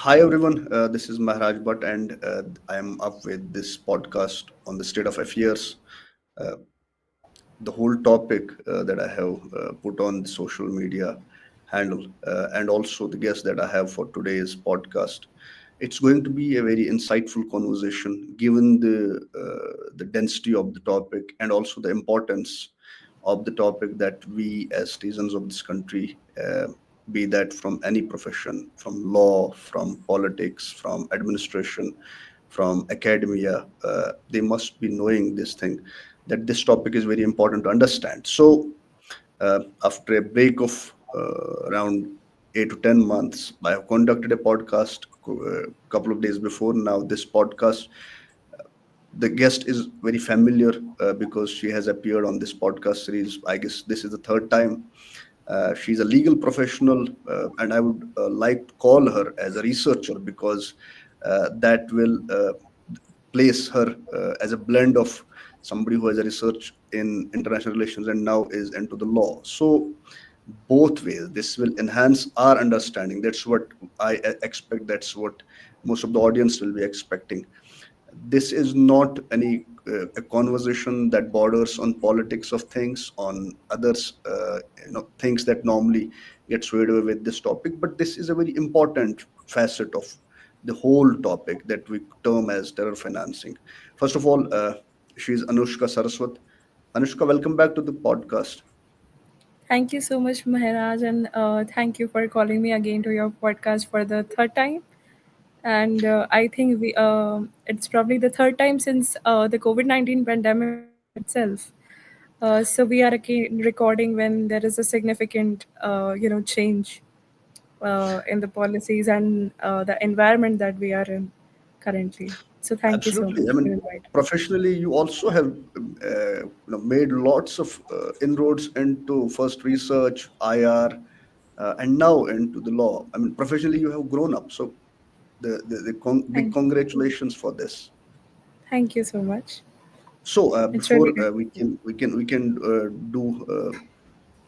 Hi everyone, this is Maharaj Bhatt, and I am up with this podcast on the state of affairs. Uh, the whole topic that I have put on the social media handle, and also the guest that I have for today's podcast. It's going to be a very insightful conversation, given the density of the topic and also the importance of the topic that we as citizens of this country, be that from any profession, from law, from politics, from administration, from academia, they must be knowing this thing, that this topic is very important to understand. So, after a break of around 8 to 10 months, I have conducted a podcast a couple of days before. Now, this podcast, the guest is very familiar because she has appeared on this podcast series. I guess this is the third time. She's a legal professional, and I would like to call her as a researcher because that will place her as a blend of somebody who has a research in international relations and now is into the law. So both ways, this will enhance our understanding. That's what I expect. That's what most of the audience will be expecting. This is not any a conversation that borders on politics of things, on others, things that normally get swayed away with this topic. But this is a very important facet of the whole topic that we term as terror financing. First of all, she's Anushka Saraswat. Anushka, welcome back to the podcast. Thank you so much, Maharaj, and thank you for calling me again to your podcast for the third time. And I think it's probably the third time since the COVID-19 pandemic started itself. So we are again recording when there is a significant, change in the policies and the environment that we are in currently. So thank you so Absolutely. I much for mean, inviting. professionally, you also have made lots of inroads into first research, IR, and now into the law. I mean, professionally, you have grown up. So big Thank, congratulations for this. thank you so much. So It's really before we can do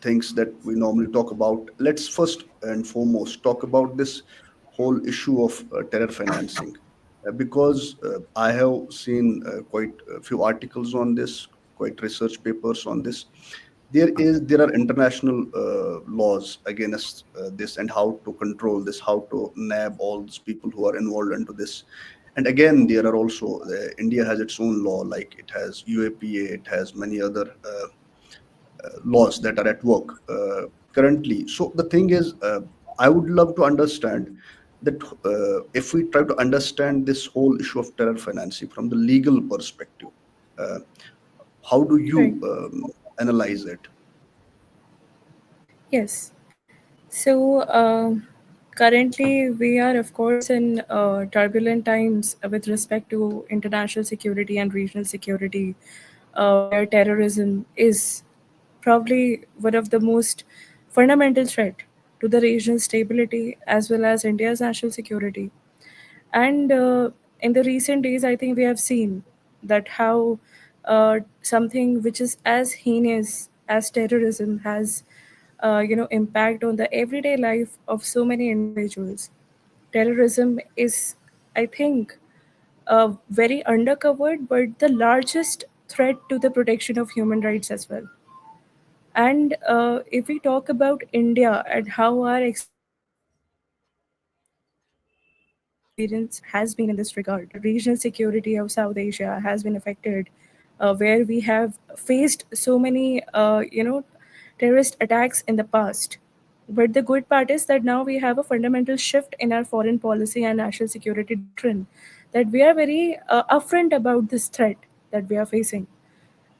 things that we normally talk about, let's first and foremost talk about this whole issue of terror financing, because I have seen quite a few articles on this, quite research papers on this. There are international laws against this, and how to control this, how to nab all these people who are involved into this. And again, there are also India has its own law, like it has UAPA, it has many other laws that are at work currently. So the thing is, I would love to understand that if we try to understand this whole issue of terror financing from the legal perspective, uh, how do right. you analyze it? Yes. So, currently, we are, of course, in turbulent times with respect to international security and regional security, where terrorism is probably one of the most fundamental threat to the region's stability as well as India's national security. And in the recent days, I think we have seen that how something which is as heinous as terrorism has, impact on the everyday life of so many individuals. Terrorism is, I think, very undercovered, but the largest threat to the protection of human rights as well. And if we talk about India and how our experience has been in this regard, regional security of South Asia has been affected, where we have faced so many, terrorist attacks in the past. But the good part is that now we have a fundamental shift in our foreign policy and national security doctrine, that we are very upfront about this threat that we are facing.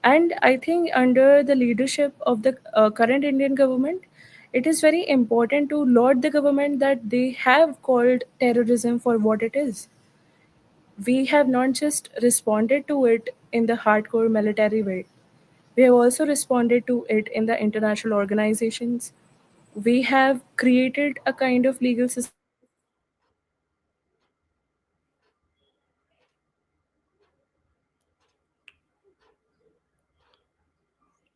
And I think under the leadership of the current Indian government, it is very important to laud the government that they have called terrorism for what it is. We have not just responded to it in the hardcore military way, we have also responded to it in the international organizations. We have created a kind of legal system where we have criminalized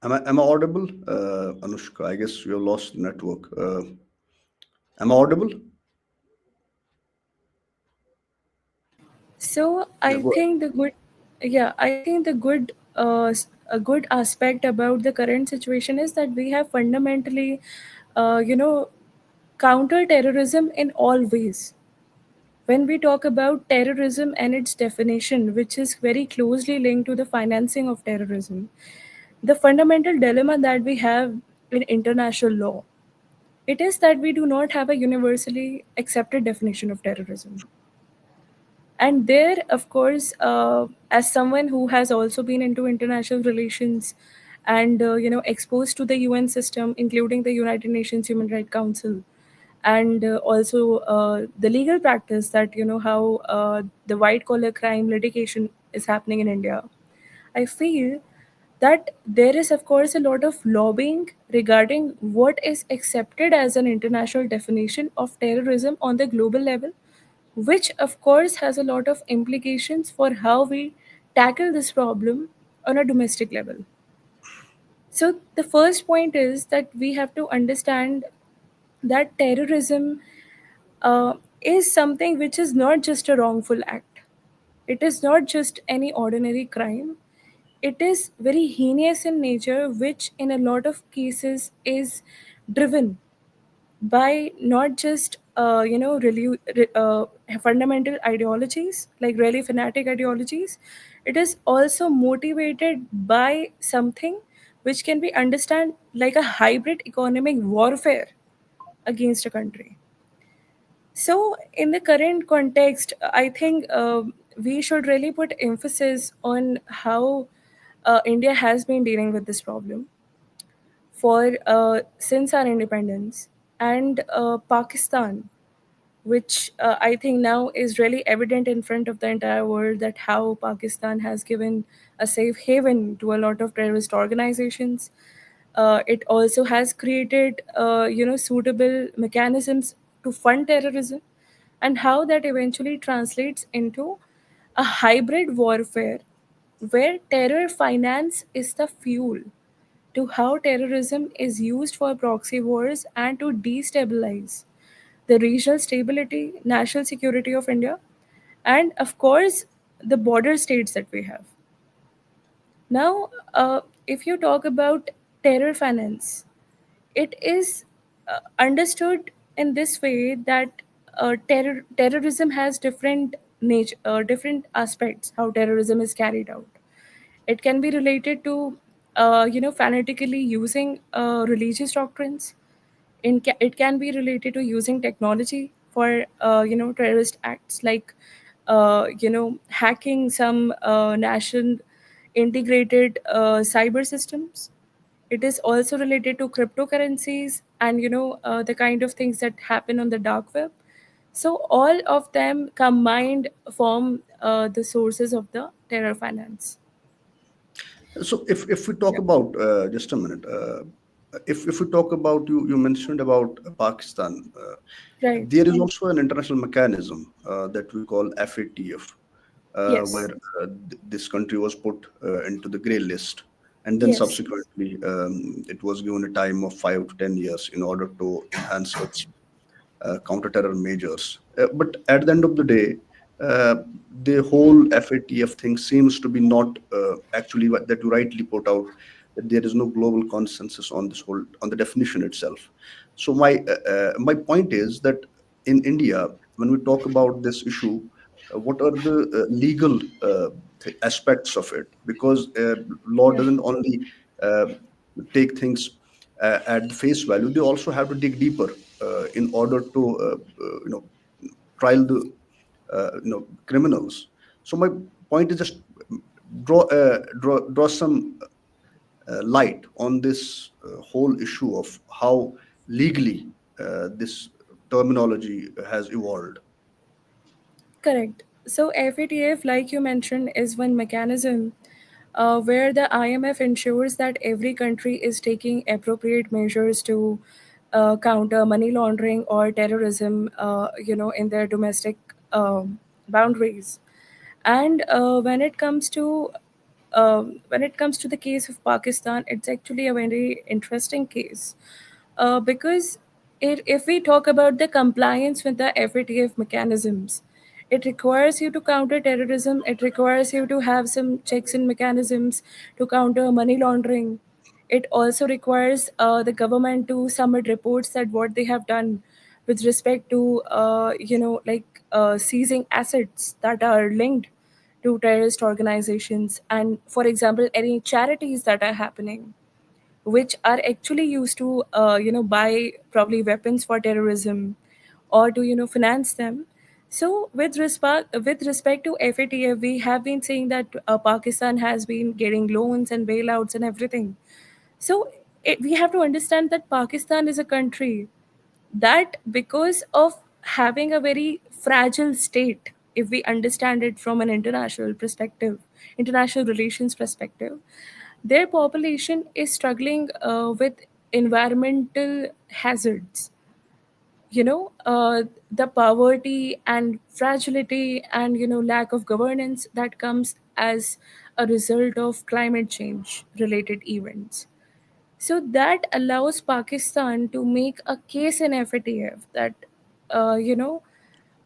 Am I audible, Anushka? I guess you lost network. Am I audible? So Yeah, I go ahead. think the good, yeah, I think the good, a good aspect about the current situation is that we have fundamentally, you know, counter terrorism in all ways. When we talk about terrorism and its definition, which is very closely linked to the financing of terrorism, the fundamental dilemma that we have in international law, it is that we do not have a universally accepted definition of terrorism. And there, of course, as someone who has also been into international relations and exposed to the UN system, including the United Nations Human Rights Council, and also the legal practice that how the white collar crime litigation is happening in India, I feel that there is, of course, a lot of lobbying regarding what is accepted as an international definition of terrorism on the global level, which, of course, has a lot of implications for how we tackle this problem on a domestic level. So, the first point is that we have to understand that terrorism is something which is not just a wrongful act. It is not just any ordinary crime. It is very heinous in nature, which in a lot of cases is driven by not just fundamental ideologies, like really fanatic ideologies. It is also motivated by something which can be understood like a hybrid economic warfare against a country. So, in the current context, I think we should really put emphasis on how India has been dealing with this problem for since our independence, and Pakistan, which I think now is really evident in front of the entire world, that how Pakistan has given a safe haven to a lot of terrorist organizations. It also has created, suitable mechanisms to fund terrorism, and how that eventually translates into a hybrid warfare where terror finance is the fuel to how terrorism is used for proxy wars and to destabilize the regional stability, national security of India, and of course, the border states that we have. Now, if you talk about terror finance, it is understood in this way that terrorism has different nature, different aspects. How terrorism is carried out, it can be related to fanatically using religious doctrines. It can be related to using technology for terrorist acts, like hacking some national integrated cyber systems. It is also related to cryptocurrencies and the kind of things that happen on the dark web. So all of them combined form the sources of the terror finance. So if we talk Yeah. about just a minute, if we talk about, you mentioned about Pakistan, Right. there is also an international mechanism that we call FATF, Yes. where this country was put into the grey list, and then Yes. subsequently it was given a time of 5 to 10 years in order to enhance its counter-terror measures. But at the end of the day, uh, the whole FATF thing seems to be not actually what that you rightly put out, that there is no global consensus on this whole, on the definition itself. So my point is that in India, when we talk about this issue, what are the legal aspects of it? Because law Yeah. doesn't only uh, take things at the face value; they also have to dig deeper in order to trial the criminals. So my point is just draw some light on this whole issue of how legally this terminology has evolved. Correct. So FATF, like you mentioned, is one mechanism where the IMF ensures that every country is taking appropriate measures to counter money laundering or terrorism, in their domestic boundaries. And when it comes to the case of Pakistan, it's actually a very interesting case because if we talk about the compliance with the FATF mechanisms, It requires you to counter terrorism. It requires you to have some checks and mechanisms to counter money laundering. It also requires the government to submit reports that what they have done with respect to, seizing assets that are linked to terrorist organizations. And for example, any charities that are happening, which are actually used to buy probably weapons for terrorism or to finance them. So with respect to FATF, we have been saying that Pakistan has been getting loans and bailouts and everything. So we have to understand that Pakistan is a country that, because of having a very fragile state, if we understand it from an international perspective, international relations perspective, their population is struggling with environmental hazards. The poverty and fragility and lack of governance that comes as a result of climate change related events. So that allows Pakistan to make a case in FATF that, uh, you know,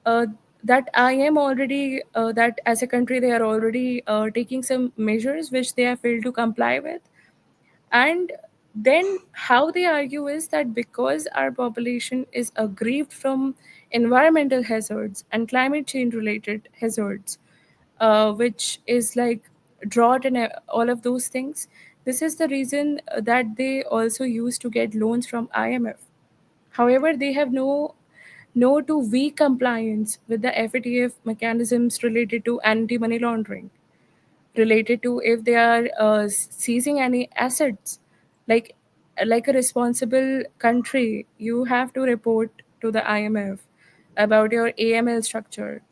uh, that I am already, that as a country they are already taking some measures which they have failed to comply with. And then how they argue is that because our population is aggrieved from environmental hazards and climate change related hazards, which is like drought and all of those things. This is the reason that they also used to get loans from IMF. However, they have no to weak compliance with the FATF mechanisms related to anti money laundering, related to if they are seizing any assets, like like a responsible country, you have to report to the IMF about your AML structure,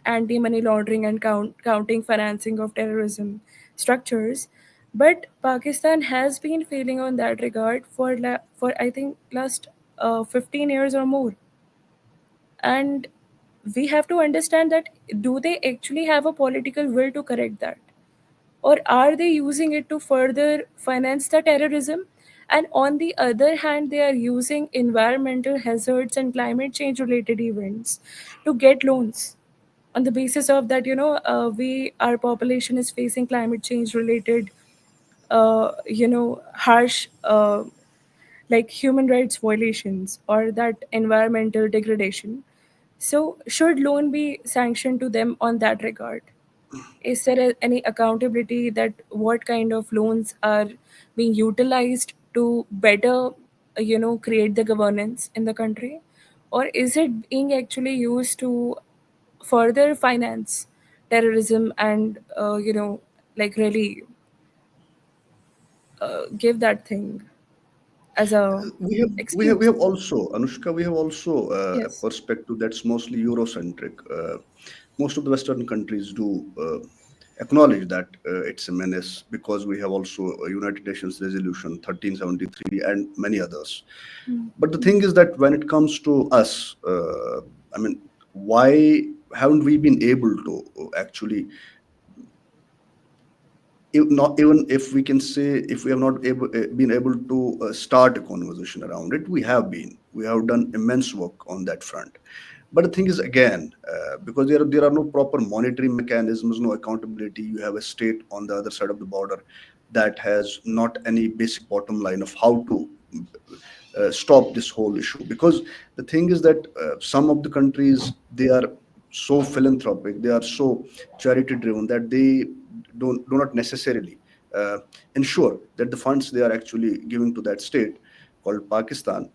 anti money laundering and counting financing of terrorism structures. But Pakistan has been failing on that regard for I think last 15 years or more. And we have to understand that, do they actually have a political will to correct that, or are they using it to further finance the terrorism? And on the other hand, they are using environmental hazards and climate change related events to get loans on the basis of that, we our population is facing climate change related harsh like human rights violations or that environmental degradation. So should loan be sanctioned to them on that regard? Is there any accountability that what kind of loans are being utilized to better create the governance in the country, or is it being actually used to further finance terrorism and like really give that thing as a We have excuse? also, Anushka, we have also a Yes. perspective that's mostly Eurocentric. Most of the Western countries do acknowledge that it's a menace, because we have also a United Nations Resolution 1373 and many others. But the thing is that when it comes to us, I mean, why haven't we been able to actually, not even if we can say, if we have not been able to start a conversation around it, we have done immense work on that front. But the thing is, again, because there are no proper monitoring mechanisms, no accountability. You have a state on the other side of the border that has not any basic bottom line of how to stop this whole issue. Because the thing is that some of the countries, they are so philanthropic, they are so charity driven, that they do not necessarily uh, ensure that the funds they are actually giving to that state called Pakistan,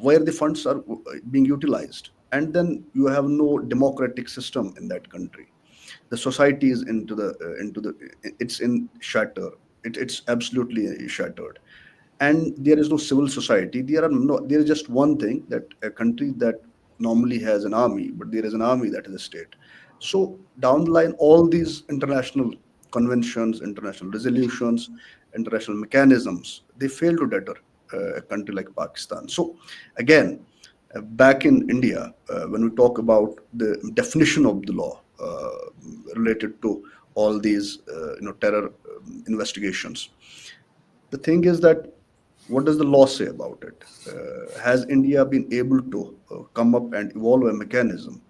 where the funds are being utilized. And then you have no democratic system in that country. The society is into the it's in shatter. It's absolutely shattered. And there is no civil society. There is just one thing, that a country that normally has an army, but there is an army that is a state. So down the line, all these international conventions, international resolutions, international mechanisms, they fail to deter a country like Pakistan. So again, back in India, when we talk about the definition of the law related to all these terror investigations, the thing is that, what does the law say about it? Has India been able to come up and evolve a mechanism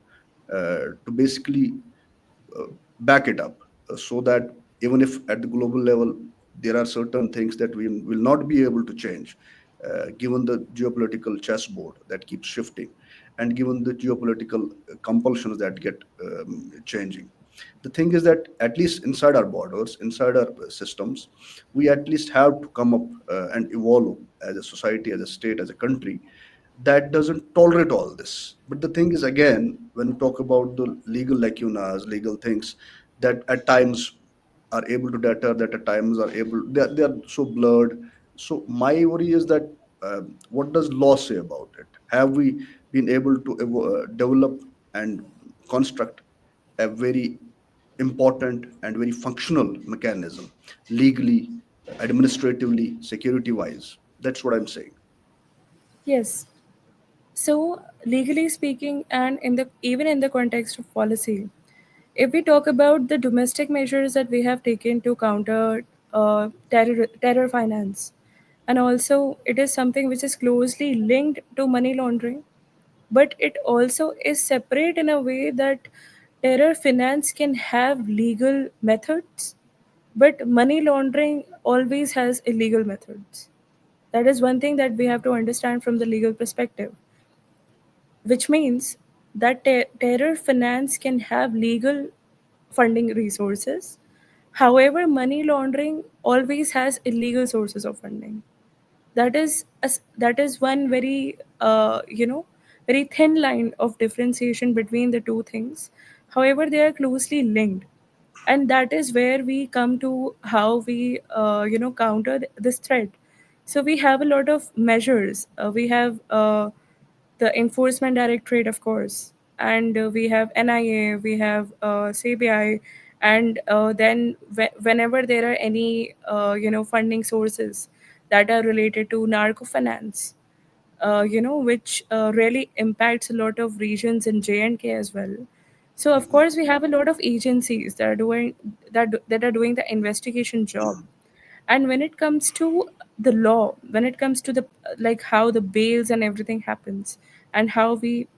to basically back it up, so that even if at the global level there are certain things that we will not be able to change, given the geopolitical chessboard that keeps shifting, and given the geopolitical compulsions that get changing. The thing is that at least inside our borders, inside our systems, we at least have to come up and evolve as a society, as a state, as a country that doesn't tolerate all this. But the thing is, again, when we talk about the legal lacunas, legal things that at times are able to deter, that at times are able, they are so blurred. So my worry is that, what does law say about it? Have we been able to develop and construct a very important and very functional mechanism, legally, administratively, security wise? That's what I'm saying. Yes. So, legally speaking, and in the even in the context of policy, if we talk about the domestic measures that we have taken to counter terror finance, and also it is something which is closely linked to money laundering, but it also is separate in a way that terror finance can have legal methods, but money laundering always has illegal methods. That is one thing that we have to understand from the legal perspective, which means that terror finance can have legal funding resources. However, money laundering always has illegal sources of funding. That is one very very thin line of differentiation between the two things. However, they are closely linked, and that is where we come to how we counter this threat. So we have a lot of measures. We have the enforcement directorate, of course, and we have NIA, we have CBI, and then whenever there are any funding sources that are related to narco finance, which really impacts a lot of regions in J&K as well. So of Mhm. course we have a lot of agencies that are doing that are doing the investigation job. And when it comes to the law, when it comes to the like how the bails and everything happens, and how we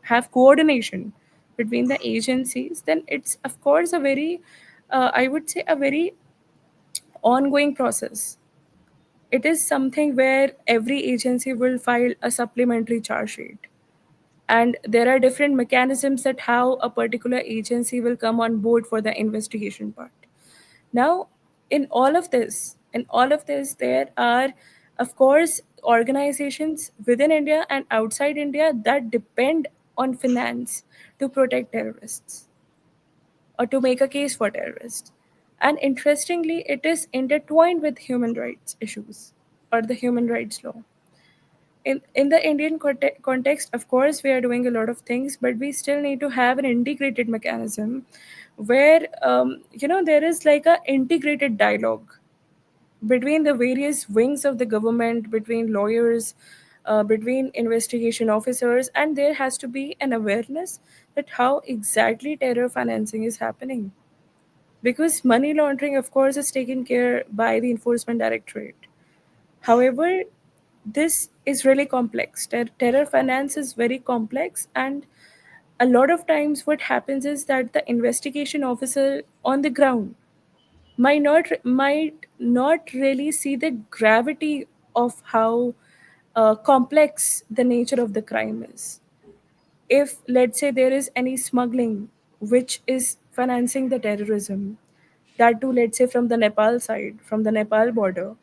have coordination between the agencies, then it's of course a very I would say a very ongoing process. It is something where every agency will file a supplementary charge sheet, and there are different mechanisms that how a particular agency will come on board for the investigation part. Now, in all of this, there are, of course, organizations within India and outside India that depend on finance to protect terrorists or to make a case for terrorists. And interestingly, it is intertwined with human rights issues or the human rights law. In the Indian context, of course, we are doing a lot of things, but we still need to have an integrated mechanism where there is like a integrated dialogue between the various wings of the government, between lawyers, between investigation officers, and there has to be an awareness that how exactly terror financing is happening. Because money laundering, of course, is taken care by the enforcement directorate. However, this is really complex. Terror finance is very complex, and a lot of times what happens is that the investigation officer on the ground might not really see the gravity of how complex the nature of the crime is. If let's say there is any smuggling which is financing the terrorism, that too, let's say from the Nepal side, from the Nepal border,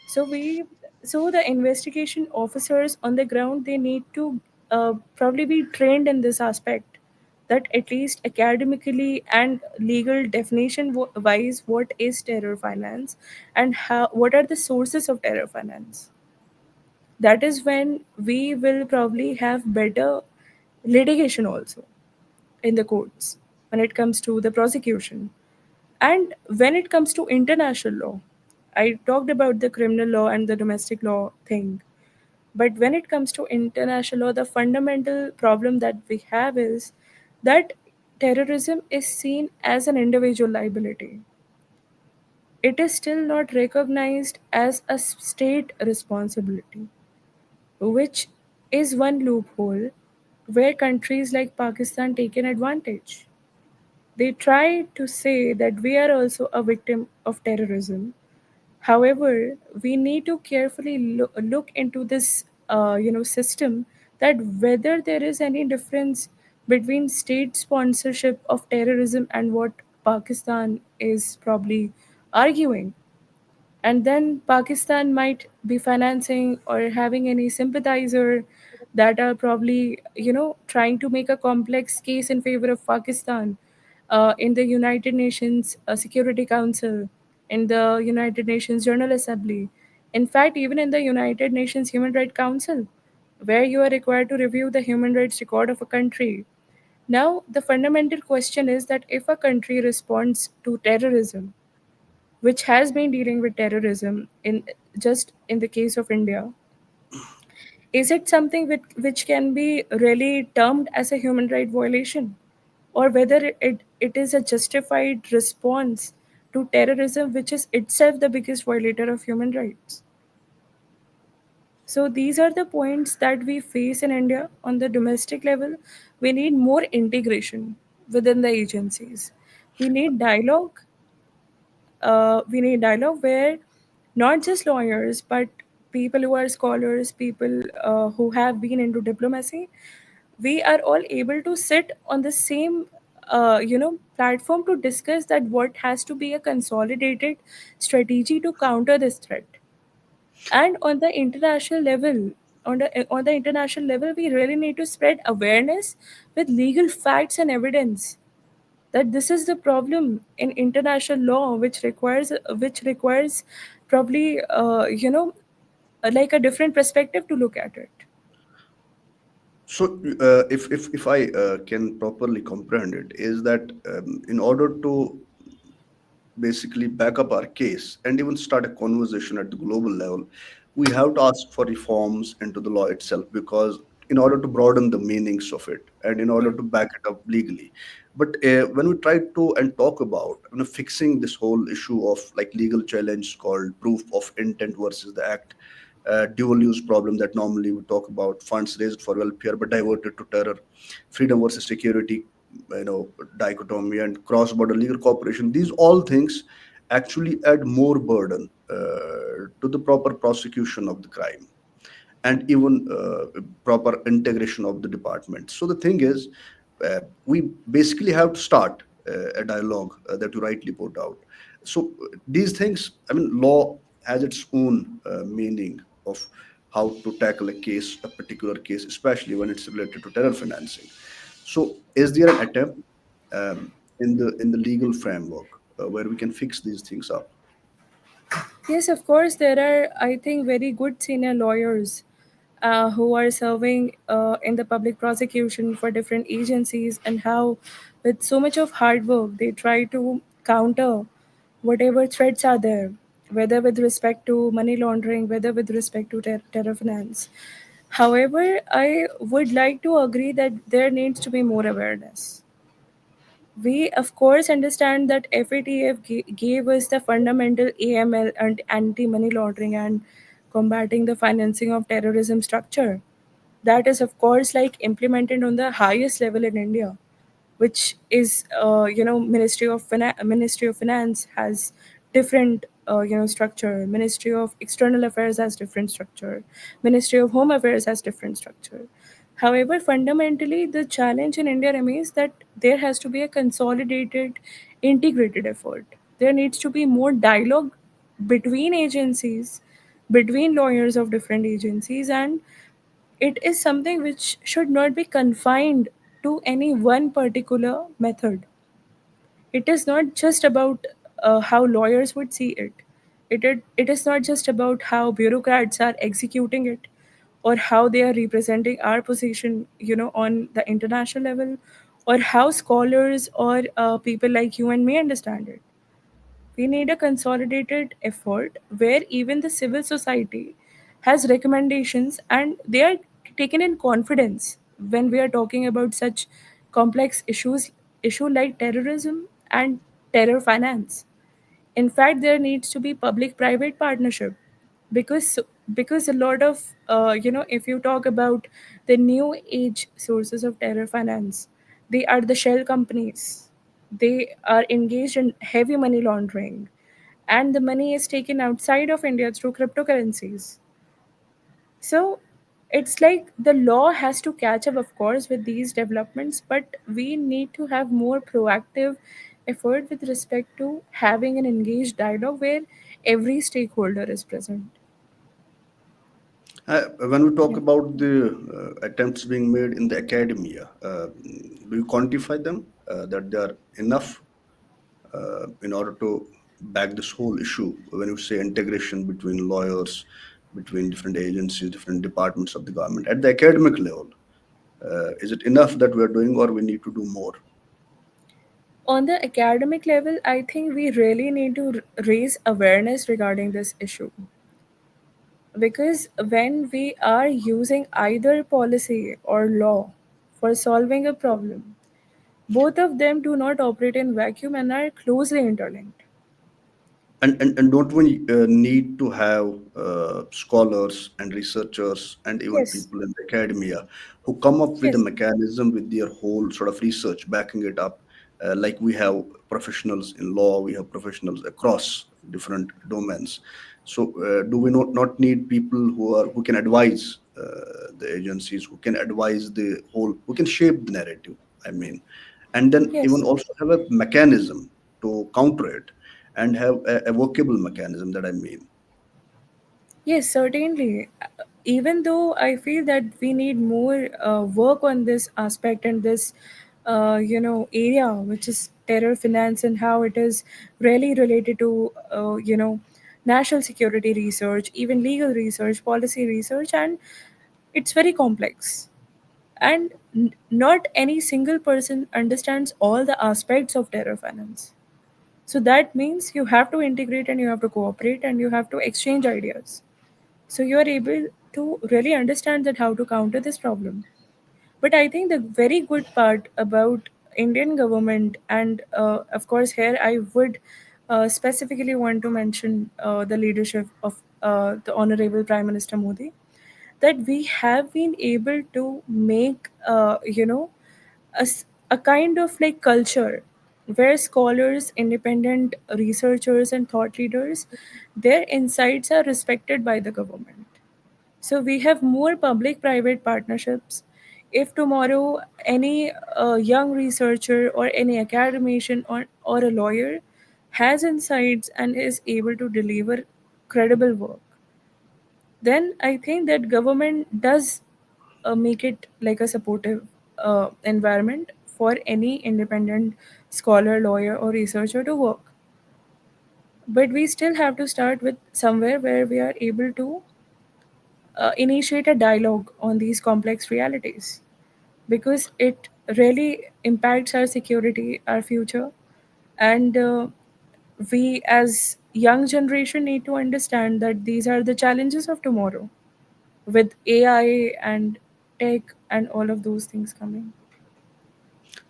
so we so the investigation officers on the ground, they need to probably be trained in this aspect, that at least academically and legal definition wise, what is terror finance and how what are the sources of terror finance. That is when we will probably have better litigation also in the courts when it comes to the prosecution. And when it comes to international law, I talked about the criminal law and the domestic law thing. But when it comes to international law, the fundamental problem that we have is that terrorism is seen as an individual liability. It is still not recognized as a state responsibility, which is one loophole where countries like Pakistan taken advantage. They try to say that we are also a victim of terrorism. However, we need to carefully look into this, system, that whether there is any difference between state sponsorship of terrorism and what Pakistan is probably arguing. And then Pakistan might be financing or having any sympathizer that are probably, trying to make a complex case in favor of Pakistan in the United Nations Security Council, in the United Nations General Assembly, in fact, even in the United Nations Human Rights Council, where you are required to review the human rights record of a country. Now, the fundamental question is that if a country responds to terrorism, which has been dealing with terrorism in just in the case of India, is it something which can be really termed as a human right violation, or whether it is a justified response to terrorism, which is itself the biggest violator of human rights? So these are the points that we face in India on the domestic level. We need more integration within the agencies. We need dialogue. We need dialogue where not just lawyers, but people who are scholars, people who have been into diplomacy, we are all able to sit on the same platform to discuss that what has to be a consolidated strategy to counter this threat. And on the international level, on the international level, we really need to spread awareness with legal facts and evidence that this is the problem in international law, which requires probably like a different perspective to look at it. So, if I can properly comprehend it, is that in order to basically back up our case and even start a conversation at the global level, we have to ask for reforms into the law itself, because in order to broaden the meanings of it and in order to back it up legally. But when we try to and talk about fixing this whole issue of like legal challenge called proof of intent versus the act, dual use problem that normally we talk about, funds raised for welfare but diverted to terror, freedom versus security, dichotomy, and cross border legal cooperation, these all things actually add more burden to the proper prosecution of the crime and even proper integration of the department. So the thing is, we basically have to start a dialogue that you rightly put out. So these things, I mean, law has its own meaning of how to tackle a case, a particular case, especially when it's related to terror financing. So is there an attempt in the legal framework where we can fix these things up? Yes, of course, there are, I think, very good senior lawyers who are serving in the public prosecution for different agencies, and how, with so much of hard work, they try to counter whatever threats are there, whether with respect to money laundering, whether with respect to terror finance. However, I would like to agree that there needs to be more awareness. We, of course, understand that FATF gave us the fundamental AML and anti money laundering and combating the financing of terrorism structure. That is, of course, like implemented on the highest level in India, which is, Ministry of Finance has different structure. Ministry of External Affairs has different structure. Ministry of Home Affairs has different structure. However, fundamentally, the challenge in India remains that there has to be a consolidated, integrated effort. There needs to be more dialogue between agencies, between lawyers of different agencies, and it is something which should not be confined to any one particular method. It is not just about how lawyers would see it. It is not just about how bureaucrats are executing it, or how they are representing our position, on the international level, or how scholars or people like you and me understand it. We need a consolidated effort where even the civil society has recommendations and they are taken in confidence when we are talking about such complex issue like terrorism and terror finance. In fact, there needs to be public private partnership, because because a lot of if you talk about the new age sources of terror finance, they are the shell companies. They are engaged in heavy money laundering, and the money is taken outside of India through cryptocurrencies. So it's like the law has to catch up, of course, with these developments, but we need to have more proactive effort with respect to having an engaged dialogue where every stakeholder is present. When we talk Yeah. about the attempts being made in the academia, do you quantify them that they are enough in order to back this whole issue? When you say integration between lawyers, between different agencies, different departments of the government at the academic level, is it enough that we are doing, or we need to do more? On the academic level, I think we really need to raise awareness regarding this issue, because when we are using either policy or law for solving a problem, both of them do not operate in vacuum and are closely interlinked. And don't we need to have scholars and researchers and even Yes, people in the academia who come up with a yes, mechanism with their whole sort of research backing it up? Like we have professionals in law, we have professionals across different domains. So do we not need people who can advise the agencies, who can advise the whole, who can shape the narrative? I mean, and then even yes. also have a mechanism to counter it, and have a workable mechanism, that I mean. Yes, certainly. Even though I feel that we need more work on this aspect and this, area, which is terror finance and how it is really related to, national security research, even legal research, policy research, and it's very complex. And not any single person understands all the aspects of terror finance. So that means you have to integrate and you have to cooperate and you have to exchange ideas, so you are able to really understand that how to counter this problem. But I think the very good part about Indian government, and of course here I would specifically want to mention the leadership of the honorable Prime Minister Modi, that we have been able to make a kind of like culture where scholars, independent researchers, and thought leaders, their insights are respected by the government. So we have more public-private partnerships. If tomorrow any young researcher or any academician or a lawyer has insights and is able to deliver credible work, then I think that government does make it like a supportive environment for any independent scholar, lawyer, or researcher to work. But we still have to start with somewhere where we are able to initiate a dialogue on these complex realities, because it really impacts our security, our future, and we as young generation need to understand that these are the challenges of tomorrow with AI and tech and all of those things coming.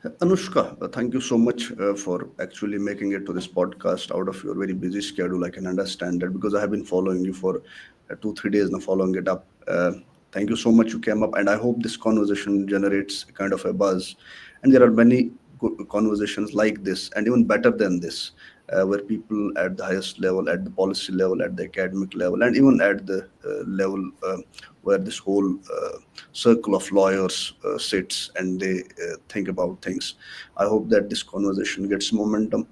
Anushka, thank you so much for actually making it to this podcast out of your very busy schedule. I can understand that because I have been following you for 2 3 days now, following it up. Thank you so much. You came up, and I hope this conversation generates a kind of a buzz. And there are many good conversations like this, and even better than this, where people at the highest level, at the policy level, at the academic level, and even at the level where this whole circle of lawyers sits and they think about things. I hope that this conversation gets momentum.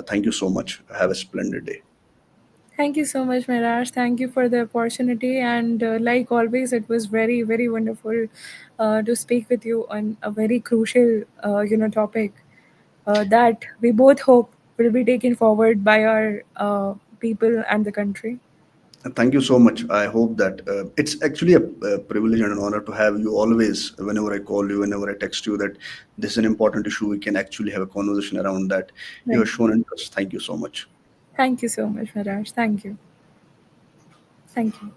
Thank you so much. Have a splendid day. Thank you so much, Miraj. Thank you for the opportunity. And like always, it was very, very wonderful to speak with you on a very crucial, topic that we both hope will be taken forward by our people and the country. Thank you so much. I hope that it's actually a privilege and an honor to have you always, whenever I call you, whenever I text you, that this is an important issue. We can actually have a conversation around that. You Right. have shown interest. Thank you so much. Thank you so much, Miraj. Thank you. Thank you.